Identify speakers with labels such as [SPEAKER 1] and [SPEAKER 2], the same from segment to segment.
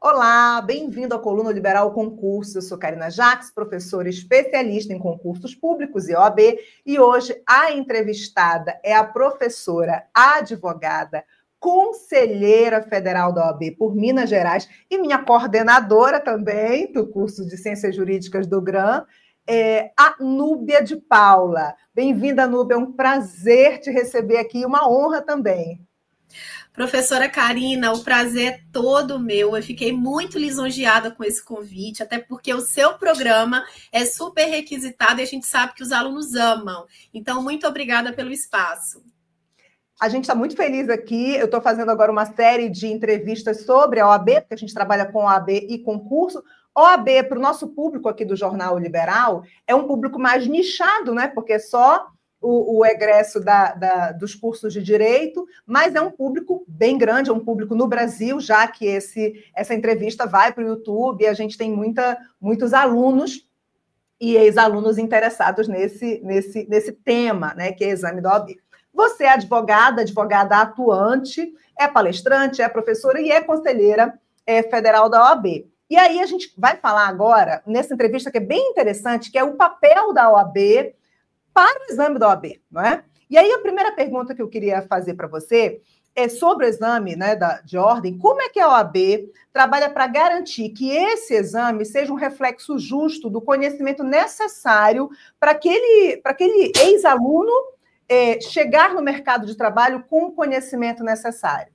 [SPEAKER 1] Olá, bem-vindo à Coluna Liberal Concurso. Eu sou Karina Jacques, professora especialista em concursos públicos e OAB, e hoje a entrevistada é a professora, advogada, conselheira federal da OAB por Minas Gerais e minha coordenadora também do curso de Ciências Jurídicas do GRAM, a Núbia de Paula. Bem-vinda, Núbia, é um prazer te receber aqui, uma honra também.
[SPEAKER 2] Professora Karina, o prazer é todo meu. Eu fiquei muito lisonjeada com esse convite, até porque o seu programa é super requisitado e a gente sabe que os alunos amam. Então, muito obrigada pelo espaço.
[SPEAKER 1] A gente está muito feliz aqui. Eu estou fazendo agora uma série de entrevistas sobre a OAB, porque a gente trabalha com OAB e concurso. OAB, para o nosso público aqui do Jornal Liberal, é um público mais nichado, né? Porque é só o egresso dos cursos de direito, mas é um público bem grande, é um público no Brasil, já que essa entrevista vai para o YouTube, e a gente tem muitos alunos e ex-alunos interessados nesse tema, né, que é exame da OAB. Você é advogada atuante, é palestrante, é professora e é conselheira federal da OAB. E aí a gente vai falar agora, nessa entrevista que é bem interessante, que é o papel da OAB para o exame da OAB, não é? E aí a primeira pergunta que eu queria fazer para você é sobre o exame, né, de ordem. Como é que a OAB trabalha para garantir que esse exame seja um reflexo justo do conhecimento necessário para aquele ex-aluno chegar no mercado de trabalho com o conhecimento necessário?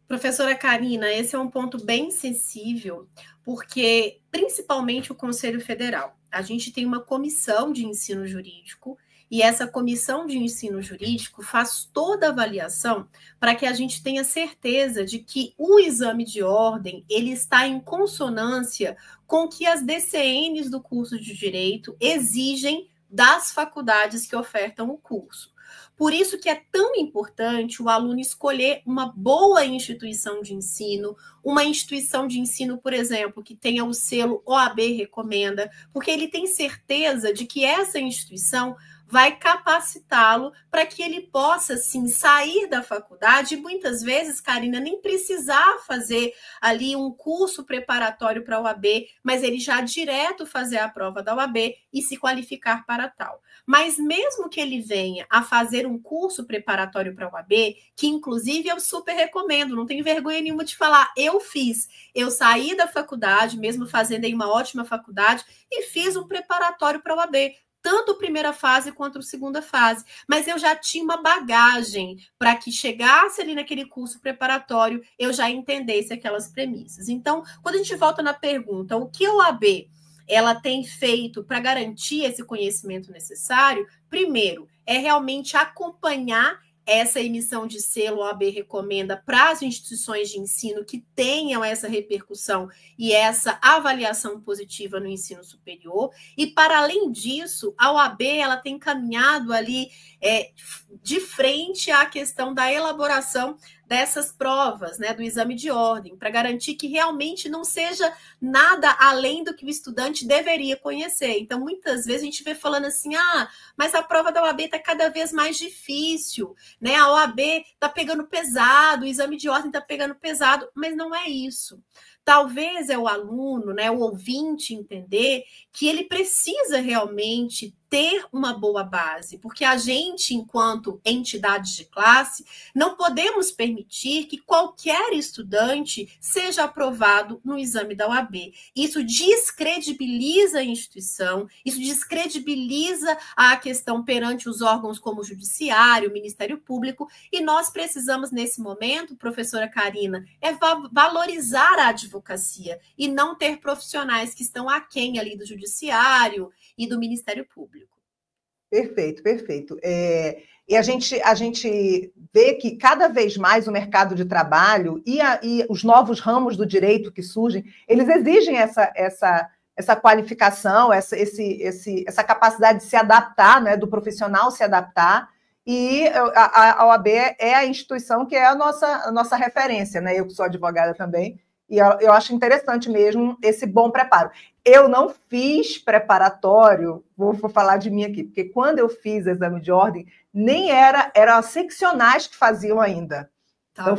[SPEAKER 2] Professora Karina, esse é um ponto bem sensível, porque principalmente o Conselho Federal. A gente tem uma comissão de ensino jurídico e essa comissão de ensino jurídico faz toda a avaliação para que a gente tenha certeza de que o exame de ordem ele está em consonância com o que as DCNs do curso de Direito exigem das faculdades que ofertam o curso. Por isso que é tão importante o aluno escolher uma boa instituição de ensino, uma instituição de ensino, por exemplo, que tenha o selo OAB Recomenda, porque ele tem certeza de que essa instituição vai capacitá-lo para que ele possa, sim, sair da faculdade e muitas vezes, Karina, nem precisar fazer ali um curso preparatório para a OAB, mas ele já direto fazer a prova da OAB e se qualificar para tal. Mas mesmo que ele venha a fazer um curso preparatório para a OAB, que inclusive eu super recomendo, não tenho vergonha nenhuma de falar, eu saí da faculdade, mesmo fazendo em uma ótima faculdade, e fiz um preparatório para a OAB, tanto a primeira fase quanto a segunda fase, mas eu já tinha uma bagagem para que chegasse ali naquele curso preparatório, eu já entendesse aquelas premissas. Então, quando a gente volta na pergunta, o que a OAB ela tem feito para garantir esse conhecimento necessário? Primeiro, é realmente acompanhar essa emissão de selo OAB Recomenda para as instituições de ensino que tenham essa repercussão e essa avaliação positiva no ensino superior. E, para além disso, a OAB ela tem caminhado ali de frente à questão da elaboração dessas provas, né, do exame de ordem, para garantir que realmente não seja nada além do que o estudante deveria conhecer. Então, muitas vezes a gente vê falando assim, mas a prova da OAB está cada vez mais difícil, né? A OAB está pegando pesado, o exame de ordem está pegando pesado, mas não é isso. Talvez é o aluno, né, o ouvinte entender que ele precisa realmente ter uma boa base, porque a gente, enquanto entidade de classe, não podemos permitir que qualquer estudante seja aprovado no exame da OAB. Isso descredibiliza a instituição, isso descredibiliza a questão perante os órgãos como o Judiciário, o Ministério Público, e nós precisamos, nesse momento, professora Karina, valorizar a advocacia e não ter profissionais que estão aquém ali do Judiciário e do Ministério Público.
[SPEAKER 1] Perfeito, perfeito. E a gente vê que cada vez mais o mercado de trabalho e os novos ramos do direito que surgem, eles exigem essa qualificação, essa capacidade de se adaptar, né, do profissional se adaptar, e a OAB é a instituição que é a nossa referência, né? Eu que sou advogada também, e eu acho interessante mesmo esse bom preparo. Eu não fiz preparatório, vou falar de mim aqui, porque quando eu fiz exame de ordem, nem eram as seccionais que faziam ainda.
[SPEAKER 2] Então,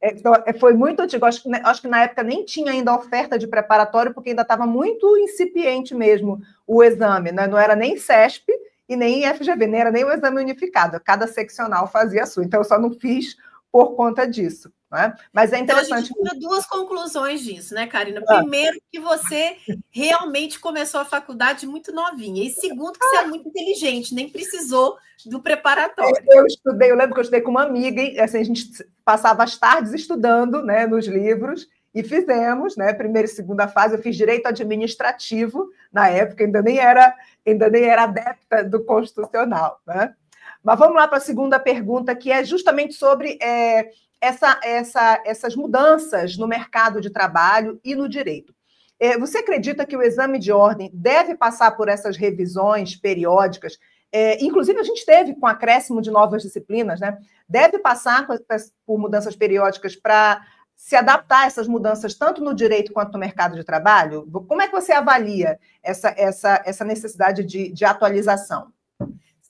[SPEAKER 1] Então, foi muito antigo. Acho que na época nem tinha ainda oferta de preparatório, porque ainda estava muito incipiente mesmo o exame, né? Não era nem CESP e nem FGV, nem era nem o exame unificado. Cada seccional fazia a sua. Então, eu só não fiz por conta disso. Né? Mas é interessante.
[SPEAKER 2] Então, a gente tira duas conclusões disso, né, Karina? Primeiro, que você realmente começou a faculdade muito novinha. E segundo, que você é muito inteligente, nem precisou do preparatório.
[SPEAKER 1] Eu lembro que eu estudei com uma amiga, e assim, a gente passava as tardes estudando, né, nos livros, e fizemos, né, primeira e segunda fase. Eu fiz direito administrativo na época, ainda nem era adepta do constitucional, né? Mas vamos lá para a segunda pergunta, que é justamente sobre essas mudanças no mercado de trabalho e no direito. Você acredita que o exame de ordem deve passar por essas revisões periódicas? Inclusive, a gente teve com acréscimo de novas disciplinas, né? Deve passar por mudanças periódicas para se adaptar a essas mudanças, tanto no direito quanto no mercado de trabalho? Como é que você avalia essa necessidade de atualização?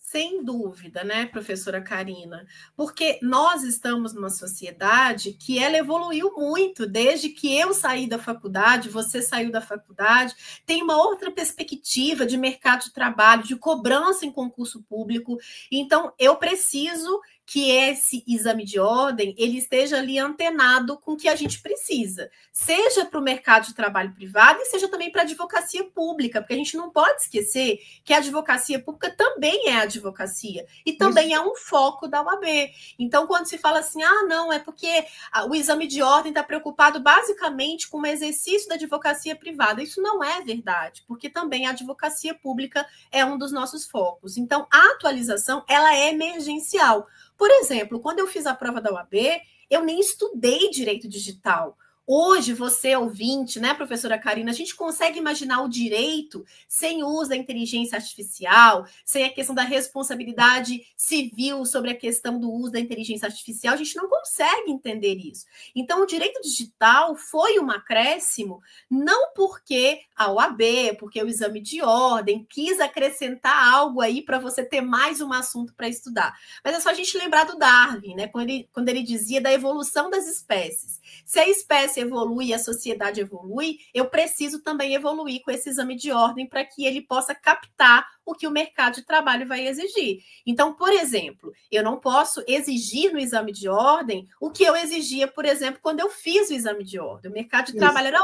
[SPEAKER 2] Sem dúvida, né, professora Karina? Porque nós estamos numa sociedade que ela evoluiu muito desde que eu saí da faculdade, você saiu da faculdade, tem uma outra perspectiva de mercado de trabalho, de cobrança em concurso público. Então, eu preciso que esse exame de ordem ele esteja ali antenado com o que a gente precisa, seja para o mercado de trabalho privado e seja também para a advocacia pública, porque a gente não pode esquecer que a advocacia pública também é advocacia e também é um foco da OAB. Então, quando se fala assim, não, é porque o exame de ordem está preocupado basicamente com o exercício da advocacia privada. Isso não é verdade, porque também a advocacia pública é um dos nossos focos. Então, a atualização, ela é emergencial. Por exemplo, quando eu fiz a prova da OAB, eu nem estudei direito digital. Hoje, você ouvinte, né, professora Karina, a gente consegue imaginar o direito sem o uso da inteligência artificial, sem a questão da responsabilidade civil sobre a questão do uso da inteligência artificial, a gente não consegue entender isso. Então, o direito digital foi um acréscimo, não porque a OAB, porque o exame de ordem quis acrescentar algo aí para você ter mais um assunto para estudar. Mas é só a gente lembrar do Darwin, né, quando ele dizia da evolução das espécies. Se a espécie evolui e a sociedade evolui, eu preciso também evoluir com esse exame de ordem para que ele possa captar o que o mercado de trabalho vai exigir. Então, por exemplo, eu não posso exigir no exame de ordem o que eu exigia, por exemplo, quando eu fiz o exame de ordem. O mercado de trabalho era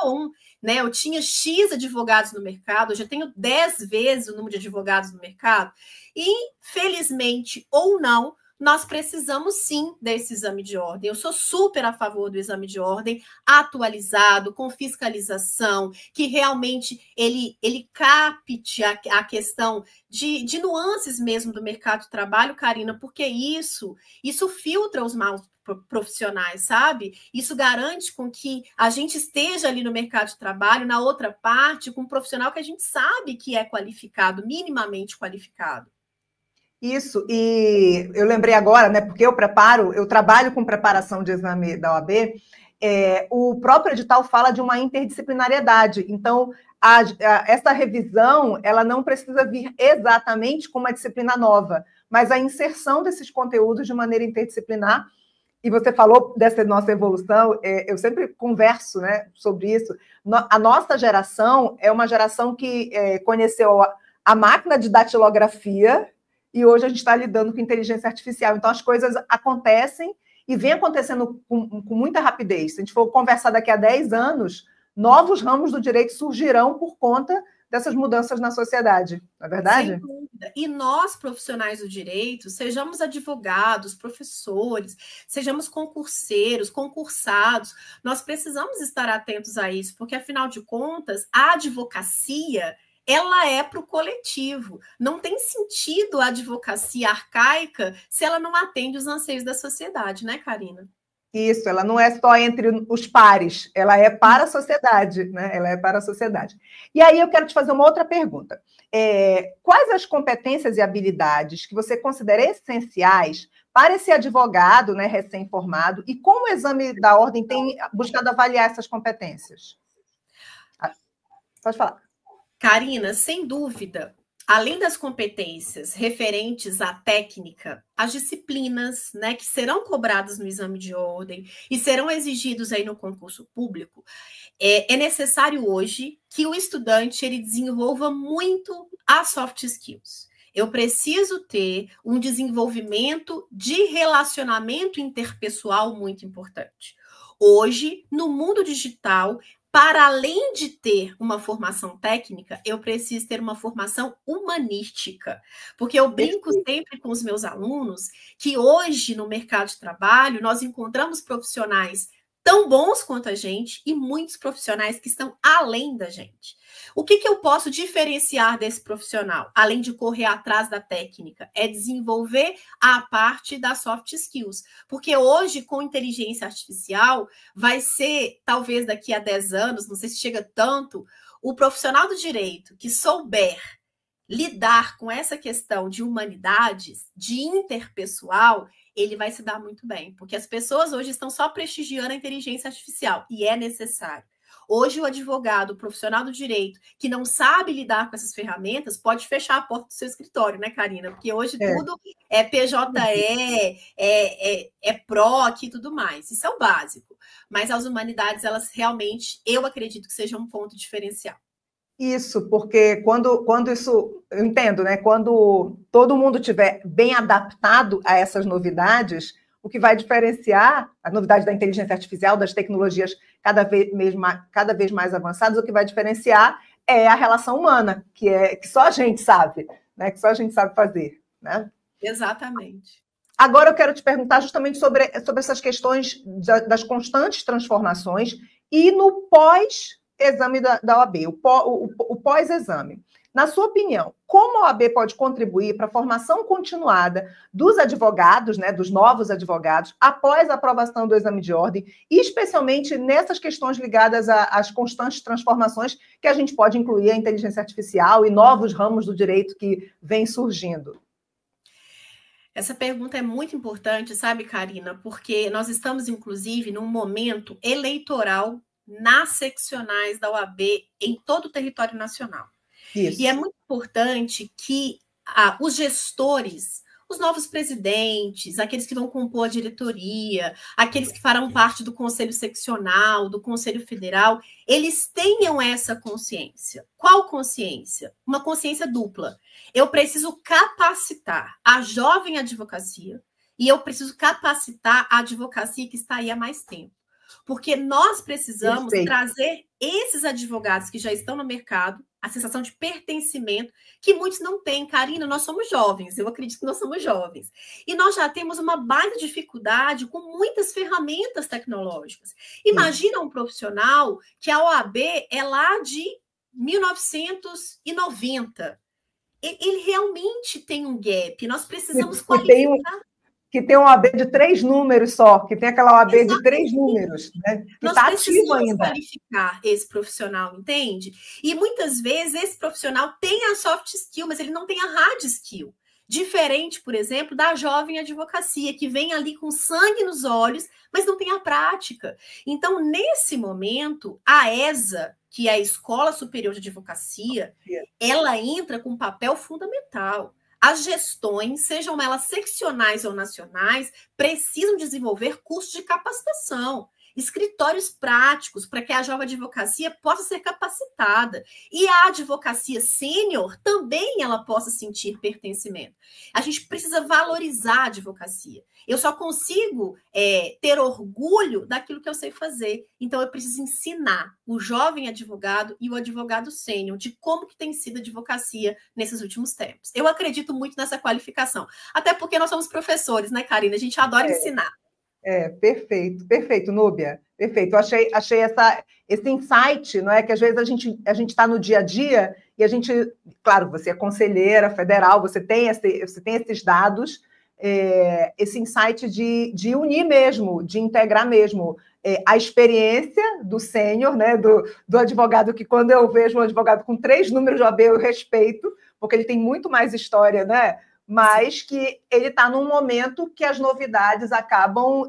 [SPEAKER 2] né? Eu tinha X advogados no mercado, eu já tenho 10 vezes o número de advogados no mercado. E, felizmente ou não, nós precisamos sim desse exame de ordem. Eu sou super a favor do exame de ordem atualizado, com fiscalização, que realmente ele capte a questão de nuances mesmo do mercado de trabalho, Karina, porque isso filtra os maus profissionais, sabe? Isso garante com que a gente esteja ali no mercado de trabalho, na outra parte, com um profissional que a gente sabe que é qualificado, minimamente qualificado.
[SPEAKER 1] Isso, e eu lembrei agora, né, porque eu trabalho com preparação de exame da OAB, o próprio edital fala de uma interdisciplinariedade, então essa revisão, ela não precisa vir exatamente com uma disciplina nova, mas a inserção desses conteúdos de maneira interdisciplinar, e você falou dessa nossa evolução, eu sempre converso, né, sobre isso, a nossa geração é uma geração que conheceu a máquina de datilografia, e hoje a gente está lidando com inteligência artificial. Então, as coisas acontecem e vem acontecendo com muita rapidez. Se a gente for conversar daqui a 10 anos, novos ramos do direito surgirão por conta dessas mudanças na sociedade, não é verdade?
[SPEAKER 2] Sem dúvida. E nós, profissionais do direito, sejamos advogados, professores, sejamos concurseiros, concursados, nós precisamos estar atentos a isso, porque, afinal de contas, a advocacia ela é para o coletivo. Não tem sentido a advocacia arcaica se ela não atende os anseios da sociedade, né, Karina?
[SPEAKER 1] Isso, ela não é só entre os pares, ela é para a sociedade, né? Ela é para a sociedade. E aí eu quero te fazer uma outra pergunta. Quais as competências e habilidades que você considera essenciais para esse advogado, né, recém-formado, e como o exame da ordem tem buscado avaliar essas competências? Pode falar.
[SPEAKER 2] Karina, sem dúvida, além das competências referentes à técnica, as disciplinas, né, que serão cobradas no exame de ordem e serão exigidos aí no concurso público, é necessário hoje que o estudante ele desenvolva muito as soft skills. Eu preciso ter um desenvolvimento de relacionamento interpessoal muito importante. Hoje, no mundo digital, para além de ter uma formação técnica, eu preciso ter uma formação humanística. Porque eu brinco sempre com os meus alunos que hoje, no mercado de trabalho, nós encontramos profissionais tão bons quanto a gente e muitos profissionais que estão além da gente. O que eu posso diferenciar desse profissional, além de correr atrás da técnica, é desenvolver a parte das soft skills. Porque hoje, com inteligência artificial, vai ser, talvez daqui a 10 anos, não sei se chega tanto, o profissional do direito que souber lidar com essa questão de humanidades, de interpessoal, ele vai se dar muito bem, porque as pessoas hoje estão só prestigiando a inteligência artificial, e é necessário. Hoje, o advogado, o profissional do direito, que não sabe lidar com essas ferramentas, pode fechar a porta do seu escritório, né, Karina? Porque hoje tudo é PJE, é PROC e tudo mais. Isso é o básico. Mas as humanidades, elas realmente, eu acredito que seja um ponto diferencial.
[SPEAKER 1] Isso, porque quando isso, eu entendo, né? Quando todo mundo estiver bem adaptado a essas novidades, o que vai diferenciar a novidade da inteligência artificial, das tecnologias cada vez mais avançadas, o que vai diferenciar é a relação humana, que só a gente sabe, né? Que só a gente sabe fazer, né?
[SPEAKER 2] Exatamente.
[SPEAKER 1] Agora eu quero te perguntar justamente sobre essas questões das constantes transformações e no pós-exame da OAB, o pós-exame. Na sua opinião, como a OAB pode contribuir para a formação continuada dos advogados, né, dos novos advogados, após a aprovação do exame de ordem, e especialmente nessas questões ligadas às constantes transformações que a gente pode incluir a inteligência artificial e novos ramos do direito que vêm surgindo?
[SPEAKER 2] Essa pergunta é muito importante, sabe, Karina? Porque nós estamos, inclusive, num momento eleitoral nas seccionais da OAB em todo o território nacional. Isso. E é muito importante que os gestores, os novos presidentes, aqueles que vão compor a diretoria, aqueles que farão parte do Conselho Seccional, do Conselho Federal, eles tenham essa consciência. Qual consciência? Uma consciência dupla. Eu preciso capacitar a jovem advocacia e eu preciso capacitar a advocacia que está aí há mais tempo. Porque nós precisamos trazer esses advogados que já estão no mercado, a sensação de pertencimento, que muitos não têm. Karina, nós somos jovens, eu acredito que nós somos jovens. E nós já temos uma baita dificuldade com muitas ferramentas tecnológicas. Imagina um profissional que a OAB é lá de 1990. Ele realmente tem um gap. Nós precisamos qualificar.
[SPEAKER 1] Que tem uma OAB de 3 números só, que tem aquela OAB de 3 números, né? Que está ativo ainda.
[SPEAKER 2] Nós precisamos qualificar esse profissional, entende? E muitas vezes esse profissional tem a soft skill, mas ele não tem a hard skill. Diferente, por exemplo, da jovem advocacia, que vem ali com sangue nos olhos, mas não tem a prática. Então, nesse momento, a ESA, que é a Escola Superior de Advocacia, ela entra com um papel fundamental. As gestões, sejam elas seccionais ou nacionais, precisam desenvolver cursos de capacitação, escritórios práticos, para que a jovem advocacia possa ser capacitada. E a advocacia sênior também ela possa sentir pertencimento. A gente precisa valorizar a advocacia. Eu só consigo ter orgulho daquilo que eu sei fazer. Então, eu preciso ensinar o jovem advogado e o advogado sênior de como que tem sido a advocacia nesses últimos tempos. Eu acredito muito nessa qualificação. Até porque nós somos professores, né, Karina? A gente adora ensinar.
[SPEAKER 1] Perfeito, Núbia. Perfeito. Eu achei esse insight, não é? Que às vezes a gente está no dia a dia e a gente, claro, você é conselheira federal, você tem esses dados, esse insight de unir mesmo, de integrar mesmo a experiência do sênior, né? Do advogado, que quando eu vejo um advogado com 3 números de OAB, eu respeito, porque ele tem muito mais história, né? Mas que ele está num momento que as novidades acabam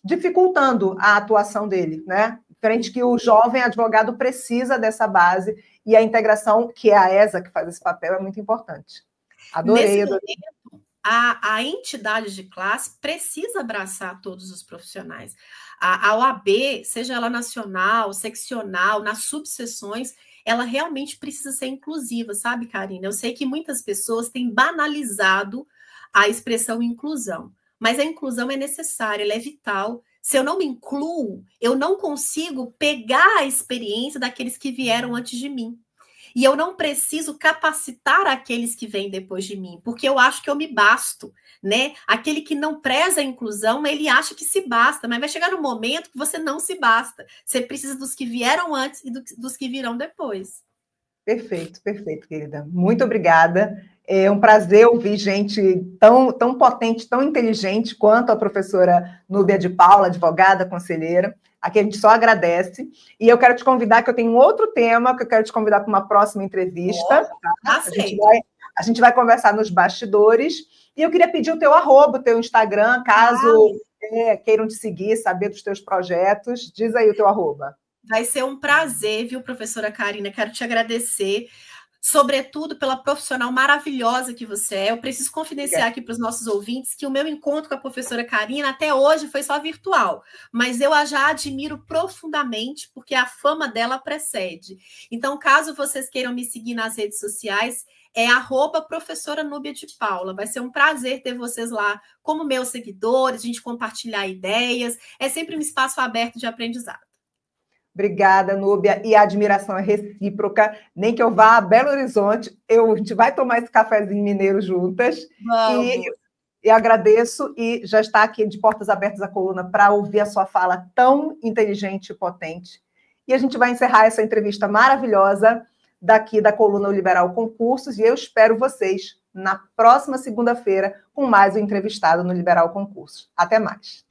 [SPEAKER 1] dificultando a atuação dele, né? Diferente que o jovem advogado precisa dessa base e a integração, que é a ESA que faz esse papel, é muito importante. Adorei.
[SPEAKER 2] Nesse momento, a entidade de classe precisa abraçar todos os profissionais. A OAB, seja ela nacional, seccional, nas subseções, ela realmente precisa ser inclusiva, sabe, Karina? Eu sei que muitas pessoas têm banalizado a expressão inclusão, mas a inclusão é necessária, ela é vital. Se eu não me incluo, eu não consigo pegar a experiência daqueles que vieram antes de mim. E eu não preciso capacitar aqueles que vêm depois de mim, porque eu acho que eu me basto, né? Aquele que não preza a inclusão, ele acha que se basta, mas vai chegar um momento que você não se basta. Você precisa dos que vieram antes e dos que virão depois.
[SPEAKER 1] Perfeito, perfeito, querida. Muito obrigada. É um prazer ouvir gente tão potente, tão inteligente quanto a professora Núbia de Paula, advogada, conselheira. Aqui a gente só agradece. E eu quero te convidar, que eu tenho um outro tema, que eu quero te convidar para uma próxima entrevista. Tá? A gente vai conversar nos bastidores. E eu queria pedir o teu arroba, o teu Instagram, caso queiram te seguir, saber dos teus projetos. Diz aí o teu arroba.
[SPEAKER 2] Vai ser um prazer, viu, professora Karina? Quero te agradecer, sobretudo pela profissional maravilhosa que você é. Eu preciso confidenciar aqui para os nossos ouvintes que o meu encontro com a professora Karina até hoje foi só virtual, mas eu a já admiro profundamente, porque a fama dela precede. Então, caso vocês queiram me seguir nas redes sociais, é @professora Núbia de Paula. Vai ser um prazer ter vocês lá como meus seguidores, a gente compartilhar ideias. É sempre um espaço aberto de aprendizado.
[SPEAKER 1] Obrigada, Núbia. E a admiração é recíproca. Nem que eu vá a Belo Horizonte, a gente vai tomar esse cafezinho mineiro juntas. E agradeço. E já está aqui de portas abertas a coluna para ouvir a sua fala tão inteligente e potente. E a gente vai encerrar essa entrevista maravilhosa daqui da coluna O Liberal Concursos. E eu espero vocês na próxima segunda-feira com mais um entrevistado no Liberal Concursos. Até mais.